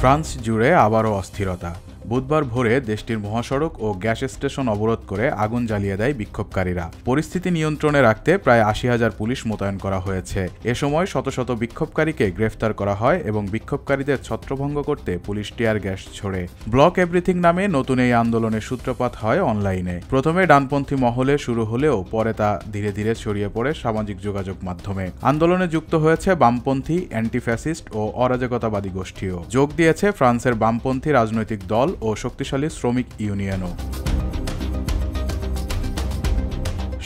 France জুড়ে আবারও অস্থিরতা। বুধবার ভোরে দেশটির মহাসড়ক ও গ্যাস স্টেশন অবরোধ করে আগুন জ্বালিয়ে দেয় বিক্ষোভকারীরা। পরিস্থিতি নিয়ন্ত্রণে রাখতে প্রায় ৮০,০০০ পুলিশ মোতায়েন করা হয়েছে। এ সময় শত শত বিক্ষোভকারীকে গ্রেফতার করা হয় এবং বিক্ষোভকারীদের ছত্রভঙ্গ করতে পুলিশ টিয়ার গ্যাস ছোড়ে। ব্লক এভরিথিং নামে নতুন এই আন্দোলনের সূত্রপাত হয় অনলাইনে। প্রথমে ডানপন্থী মহলে শুরু হলেও পরে তা ধীরে ধীরে ছড়িয়ে পড়ে সামাজিক যোগাযোগ মাধ্যমে। আন্দোলনে যুক্ত হয়েছে বামপন্থী, অ্যান্টিফ্যাসিস্ট ও অরাজকতাবাদী গোষ্ঠীও। যোগ দিয়েছে ফ্রান্সের বামপন্থী রাজনৈতিক দল ও শক্তিশালী শ্রমিক ইউনিয়নও।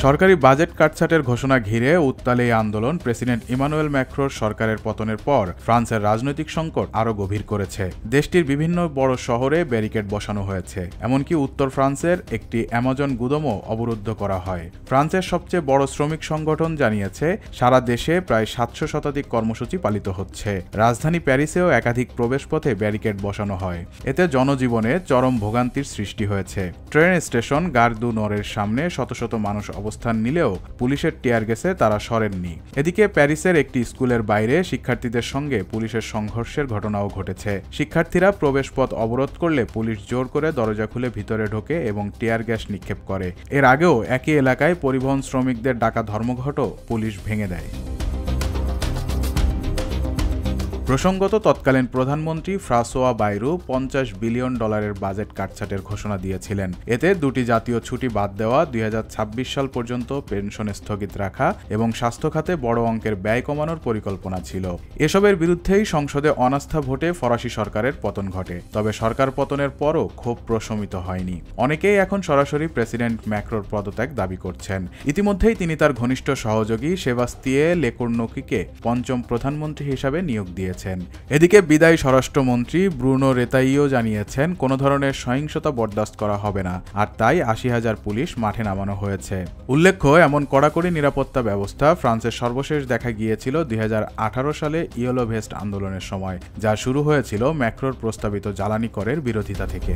সরকারি বাজেট কাটছাটের ঘোষণা ঘিরে উত্তাল এই আন্দোলন প্রেসিডেন্ট ইমানুয়েল ম্যাক্রোর সরকারের পতনের পর ফ্রান্সের রাজনৈতিক সংকট আরও গভীর করেছে। দেশটির বিভিন্ন বড় শহরে ব্যারিকেড বসানো হয়েছে, এমনকি উত্তর ফ্রান্সের একটি অ্যামাজন গুদামও অবরুদ্ধ করা হয়। ফ্রান্সের সবচেয়ে বড় শ্রমিক সংগঠন জানিয়েছে সারা দেশে প্রায় ৭০০ শতাধিক কর্মসূচি পালিত হচ্ছে। রাজধানী প্যারিসেও একাধিক প্রবেশপথে ব্যারিকেড বসানো হয়। এতে জনজীবনে চরম ভোগান্তির সৃষ্টি হয়েছে। ট্রেন স্টেশন গার দু নরের সামনে শত শত মানুষ অবস্থান নিলেও পুলিশের টিয়ার গ্যাসে তারা সরেননি। এদিকে প্যারিসের একটি স্কুলের বাইরে শিক্ষার্থীদের সঙ্গে পুলিশের সংঘর্ষের ঘটনাও ঘটেছে। শিক্ষার্থীরা প্রবেশপথ অবরোধ করলে পুলিশ জোর করে দরজা খুলে ভিতরে ঢোকে এবং টিয়ার গ্যাস নিক্ষেপ করে। এর আগেও একই এলাকায় পরিবহন শ্রমিকদের ডাকা ধর্মঘটও পুলিশ ভেঙে দেয়। প্রসঙ্গত, তৎকালীন প্রধানমন্ত্রী ফ্রাঁসোয়া বাইরু $50 বিলিয়ন বাজেট কাটছাটের ঘোষণা দিয়েছিলেন। এতে দুটি জাতীয় ছুটি বাদ দেওয়া, 2026 সাল পর্যন্ত পেনশন স্থগিত রাখা এবং স্বাস্থ্য খাতে বড় অঙ্কের ব্যয় কমানোর পরিকল্পনা ছিল। এসবের বিরুদ্ধেই সংসদে অনাস্থা ভোটে ফরাসি সরকারের পতন ঘটে। তবে সরকার পতনের পরও ক্ষোভ প্রশমিত হয়নি। অনেকেই এখন সরাসরি প্রেসিডেন্ট ম্যাক্রোর পদত্যাগ দাবি করছেন। ইতিমধ্যেই তিনি তার ঘনিষ্ঠ সহযোগী সেবাস্তিয়ে লেকোর্নোকিকে পঞ্চম প্রধানমন্ত্রী হিসাবে নিয়োগ দিয়েছেন। এদিকে বিদায়ী স্বরাষ্ট্রমন্ত্রী ব্রুনো রেতাইও জানিয়েছেন কোনো ধরনের সহিংসতা বরদাস্ত করা হবে না, আর তাই ৮০,০০০ পুলিশ মাঠে নামানো হয়েছে। উল্লেখ্য, এমন কড়াকড়ি নিরাপত্তা ব্যবস্থা ফ্রান্সের সর্বশেষ দেখা গিয়েছিল ২০১৮ সালে ইয়েলো ভেস্ট আন্দোলনের সময়, যা শুরু হয়েছিল ম্যাক্রোর প্রস্তাবিত জ্বালানি করের বিরোধিতা থেকে।